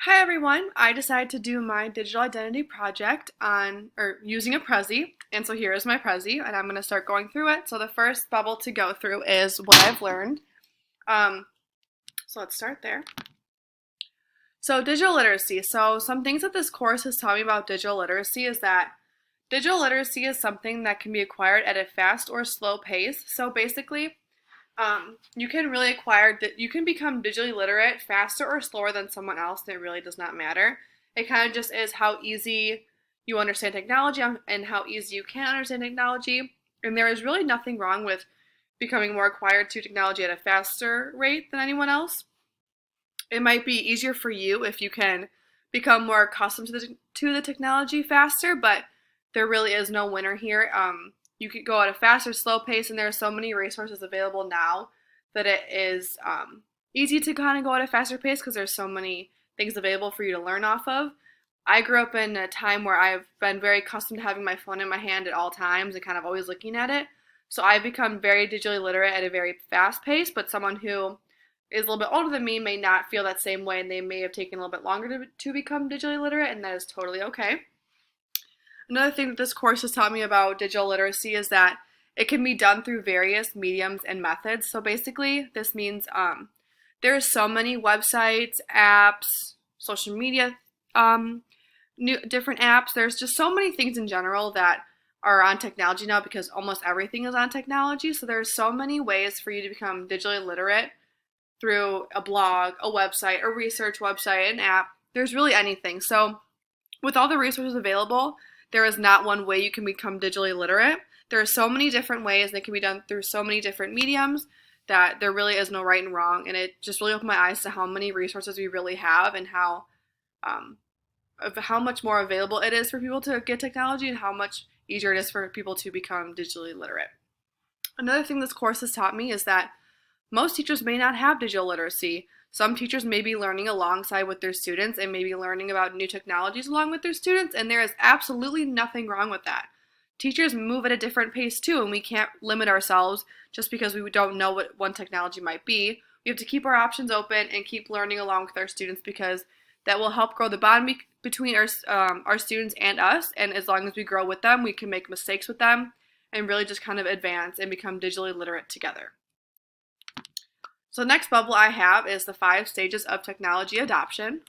Hi everyone, I decided to do my digital identity project using a Prezi, and so here is my Prezi, and I'm going to start going through it. So the first bubble to go through is what I've learned. Um, so let's start there. So digital literacy. So some things that this course has taught me about digital literacy is that digital literacy is something that can be acquired at a fast or slow pace. So basically, you can really you can become digitally literate faster or slower than someone else, and it really does not matter. It kind of just is how easy you understand technology and how easy you can understand technology. And there is really nothing wrong with becoming more acquired to technology at a faster rate than anyone else. It might be easier for you if you can become more accustomed to the technology faster, but there really is no winner here. You could go at a faster, slow pace, and there are so many resources available now that it is easy to kind of go at a faster pace because there's so many things available for you to learn off of. I grew up in a time where I've been very accustomed to having my phone in my hand at all times and kind of always looking at it. So I've become very digitally literate at a very fast pace, but someone who is a little bit older than me may not feel that same way, and they may have taken a little bit longer to become digitally literate, and that is totally okay. Another thing that this course has taught me about digital literacy is that it can be done through various mediums and methods. So basically, this means there are so many websites, apps, social media, different apps. There's just so many things in general that are on technology now because almost everything is on technology. So there's so many ways for you to become digitally literate through a blog, a website, a research website, an app. There's really anything. So with all the resources available, there is not one way you can become digitally literate. There are so many different ways, and it can be done through so many different mediums that there really is no right and wrong. And it just really opened my eyes to how many resources we really have and um, how much more available it is for people to get technology and how much easier it is for people to become digitally literate. Another thing this course has taught me is that most teachers may not have digital literacy. Some teachers may be learning alongside with their students and may be learning about new technologies along with their students, and there is absolutely nothing wrong with that. Teachers move at a different pace too, and we can't limit ourselves just because we don't know what one technology might be. We have to keep our options open and keep learning along with our students because that will help grow the bond between our students and us, and as long as we grow with them, we can make mistakes with them and really just kind of advance and become digitally literate together. So the next bubble I have is the 5 stages of technology adoption.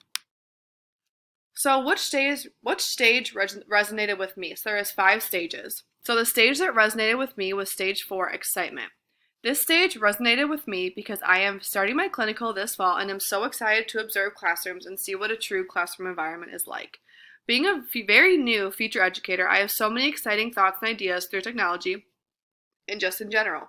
So which stage resonated with me? So there is 5 stages. So the stage that resonated with me was stage 4, excitement. This stage resonated with me because I am starting my clinical this fall and am so excited to observe classrooms and see what a true classroom environment is like. Being a very new future educator, I have so many exciting thoughts and ideas through technology and just in general.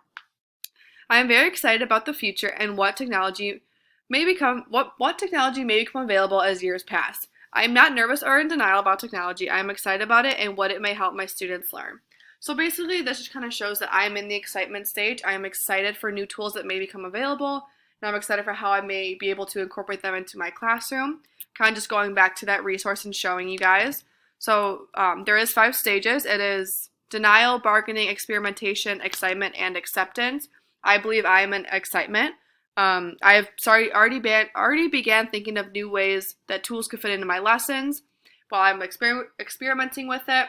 I am very excited about the future and what technology may become available as years pass. I am not nervous or in denial about technology. I am excited about it and what it may help my students learn. So basically, this just kind of shows that I am in the excitement stage. I am excited for new tools that may become available, and I'm excited for how I may be able to incorporate them into my classroom. Kind of just going back to that resource and showing you guys. So there is 5 stages. It is denial, bargaining, experimentation, excitement, and acceptance. I believe I am in excitement. Already began thinking of new ways that tools could fit into my lessons while I'm experimenting with it.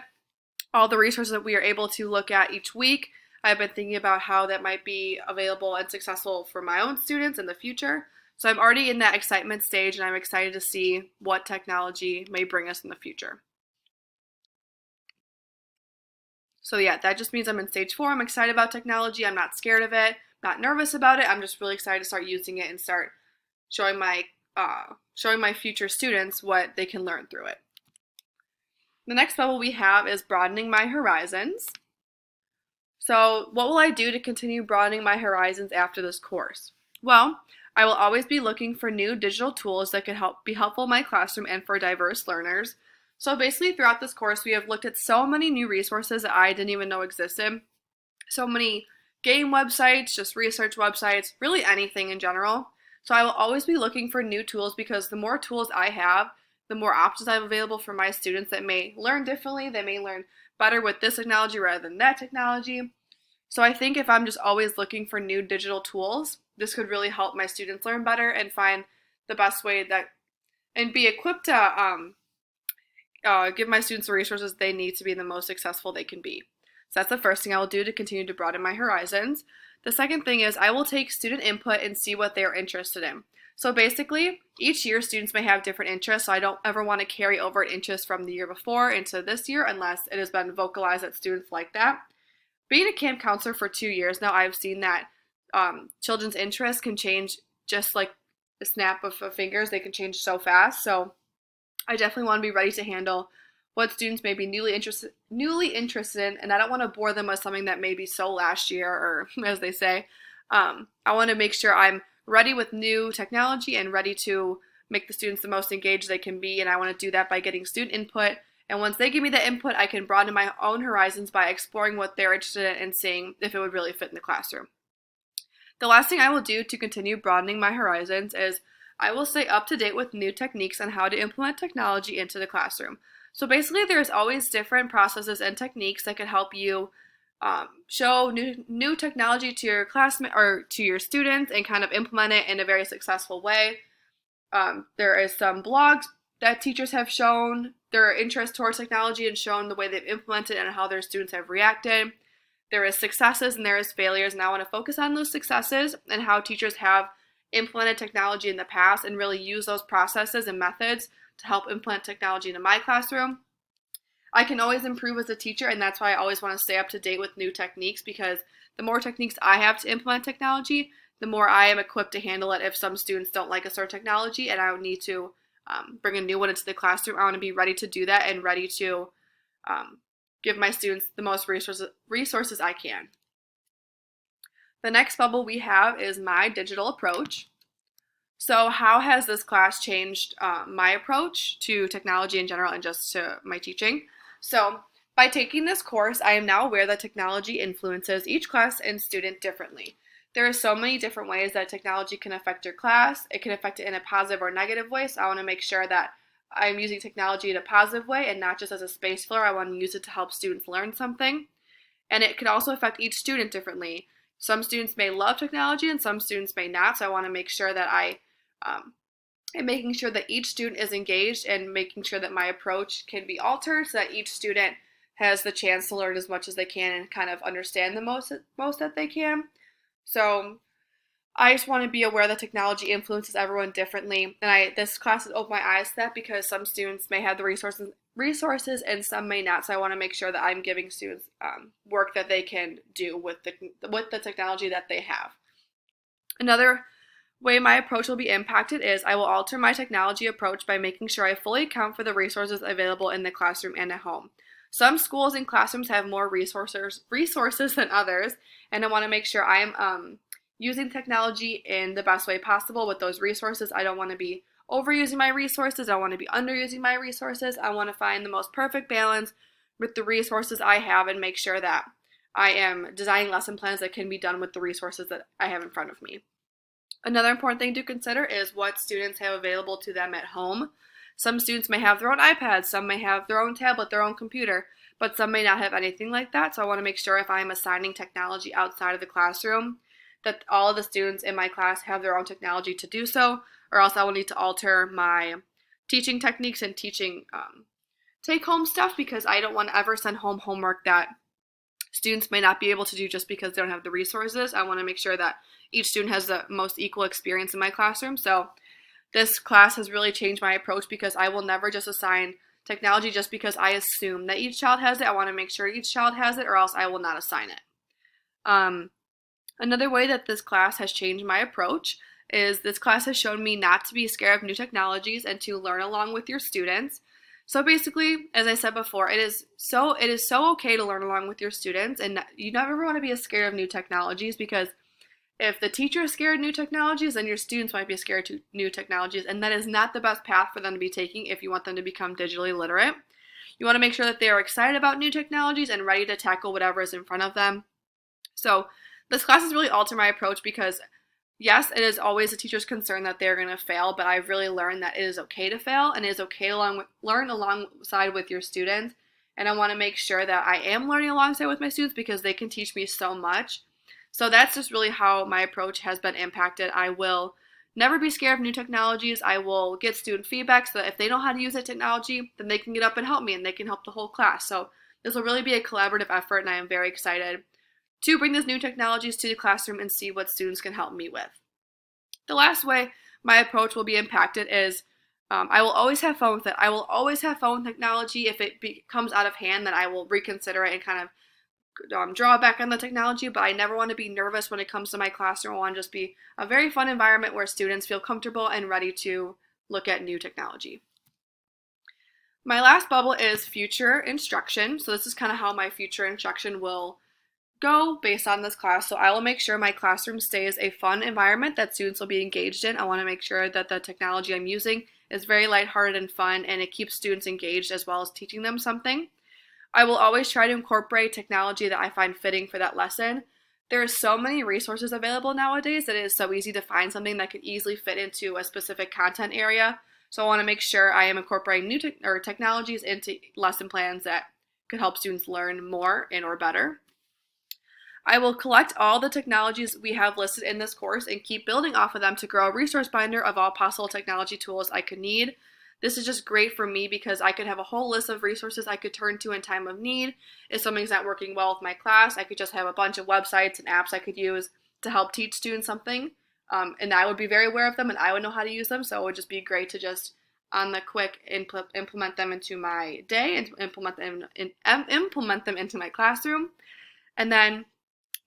All the resources that we are able to look at each week, I've been thinking about how that might be available and successful for my own students in the future. So I'm already in that excitement stage, and I'm excited to see what technology may bring us in the future. So yeah, that just means I'm in stage 4. I'm excited about technology. I'm not scared of it, not nervous about it. I'm just really excited to start using it and start showing my future students what they can learn through it. The next bubble we have is broadening my horizons. So what will I do to continue broadening my horizons after this course? Well, I will always be looking for new digital tools that could be helpful in my classroom and for diverse learners. So basically throughout this course, we have looked at so many new resources that I didn't even know existed. So many game websites, just research websites, really anything in general. So I will always be looking for new tools because the more tools I have, the more options I have available for my students that may learn differently. They may learn better with this technology rather than that technology. So I think if I'm just always looking for new digital tools, this could really help my students learn better and find the best way that and be equipped to give my students the resources they need to be the most successful they can be. So that's the first thing I will do to continue to broaden my horizons. The second thing is I will take student input and see what they are interested in. So basically, each year students may have different interests, so I don't ever want to carry over an interest from the year before into this year unless it has been vocalized that students like that. Being a camp counselor for 2 years now, I've seen that children's interests can change just like a snap of fingers. They can change so fast. So I definitely want to be ready to handle what students may be newly interested in, and I don't want to bore them with something that may be so last year, or as they say. I want to make sure I'm ready with new technology and ready to make the students the most engaged they can be, and I want to do that by getting student input. And once they give me the input, I can broaden my own horizons by exploring what they're interested in and seeing if it would really fit in the classroom. The last thing I will do to continue broadening my horizons is I will stay up to date with new techniques on how to implement technology into the classroom. So basically, there's always different processes and techniques that can help you show new technology to your classmates or to your students and kind of implement it in a very successful way. There is some blogs that teachers have shown their interest towards technology and shown the way they've implemented and how their students have reacted. There is successes and there is failures, and I want to focus on those successes and how teachers have implemented technology in the past and really use those processes and methods to help implement technology into my classroom. I can always improve as a teacher, and that's why I always want to stay up to date with new techniques, because the more techniques I have to implement technology, the more I am equipped to handle it if some students don't like a certain technology and I would need to bring a new one into the classroom. I want to be ready to do that and ready to give my students the most resources I can. The next bubble we have is my digital approach. So how has this class changed my approach to technology in general and just to my teaching? So by taking this course, I am now aware that technology influences each class and student differently. There are so many different ways that technology can affect your class. It can affect it in a positive or negative way, so I want to make sure that I'm using technology in a positive way and not just as a space filler. I want to use it to help students learn something. And it can also affect each student differently. Some students may love technology and some students may not, so I want to make sure that I am making sure that each student is engaged and making sure that my approach can be altered so that each student has the chance to learn as much as they can and kind of understand the most that they can. So I just want to be aware that technology influences everyone differently, and this class has opened my eyes to that because some students may have the resources and some may not. So I want to make sure that I'm giving students work that they can do with the technology that they have. Another way my approach will be impacted is I will alter my technology approach by making sure I fully account for the resources available in the classroom and at home. Some schools and classrooms have more resources than others, and I want to make sure I am using technology in the best way possible with those resources. I don't want to be overusing my resources. I don't want to be underusing my resources. I want to find the most perfect balance with the resources I have and make sure that I am designing lesson plans that can be done with the resources that I have in front of me. Another important thing to consider is what students have available to them at home. Some students may have their own iPads, some may have their own tablet, their own computer, but some may not have anything like that. So I want to make sure if I'm assigning technology outside of the classroom, that all of the students in my class have their own technology to do so, or else I will need to alter my teaching techniques and teaching take-home stuff, because I don't want to ever send home homework that students may not be able to do just because they don't have the resources. I want to make sure that each student has the most equal experience in my classroom. So this class has really changed my approach because I will never just assign technology just because I assume that each child has it. I want to make sure each child has it, or else I will not assign it. Another way that this class has changed my approach is this class has shown me not to be scared of new technologies and to learn along with your students. So basically, as I said before, it is so okay to learn along with your students, and you never want to be scared of new technologies, because if the teacher is scared of new technologies, then your students might be scared of new technologies, and that is not the best path for them to be taking if you want them to become digitally literate. You want to make sure that they are excited about new technologies and ready to tackle whatever is in front of them. So this class has really altered my approach because, yes, it is always a teacher's concern that they're going to fail, but I've really learned that it is okay to fail and it is okay to learn alongside with your students. And I want to make sure that I am learning alongside with my students because they can teach me so much. So that's just really how my approach has been impacted. I will never be scared of new technologies. I will get student feedback so that if they know how to use that technology, then they can get up and help me and they can help the whole class. So this will really be a collaborative effort, and I am very excited to bring these new technologies to the classroom and see what students can help me with. The last way my approach will be impacted is I will always have fun with it. I will always have fun with technology. If it becomes out of hand, then I will reconsider it and kind of draw back on the technology, but I never want to be nervous when it comes to my classroom. I want to just be a very fun environment where students feel comfortable and ready to look at new technology. My last bubble is future instruction. So this is kind of how my future instruction will go based on this class. So I will make sure my classroom stays a fun environment that students will be engaged in. I want to make sure that the technology I'm using is very lighthearted and fun, and it keeps students engaged as well as teaching them something. I will always try to incorporate technology that I find fitting for that lesson. There are so many resources available nowadays that it is so easy to find something that could easily fit into a specific content area. So I want to make sure I am incorporating new technologies into lesson plans that could help students learn more and or better. I will collect all the technologies we have listed in this course and keep building off of them to grow a resource binder of all possible technology tools I could need. This is just great for me because I could have a whole list of resources I could turn to in time of need. If something's not working well with my class, I could just have a bunch of websites and apps I could use to help teach students something. And I would be very aware of them and I would know how to use them. So it would just be great to just on the quick implement them into my day and implement them into my classroom. And then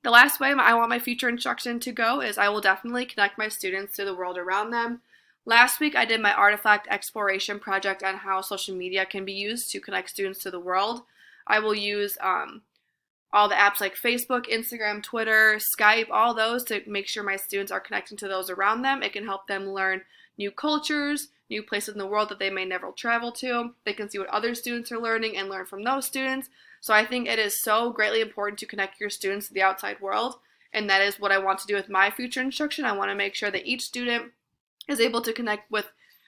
the last way I want my future instruction to go is I will definitely connect my students to the world around them. Last week I did my artifact exploration project on how social media can be used to connect students to the world. I will use all the apps like Facebook, Instagram, Twitter, Skype, all those to make sure my students are connecting to those around them. It can help them learn new cultures, new places in the world that they may never travel to. They can see what other students are learning and learn from those students. So I think it is so greatly important to connect your students to the outside world, and that is what I want to do with my future instruction. I want to make sure that each student is able to connect with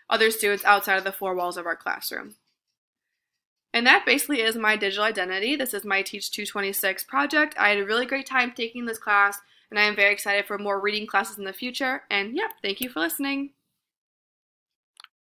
other students outside of the four walls of our classroom. And that basically is my digital identity. This is my Teach 226 project. I had a really great time taking this class, and I am very excited for more reading classes in the future. And yeah, thank you for listening.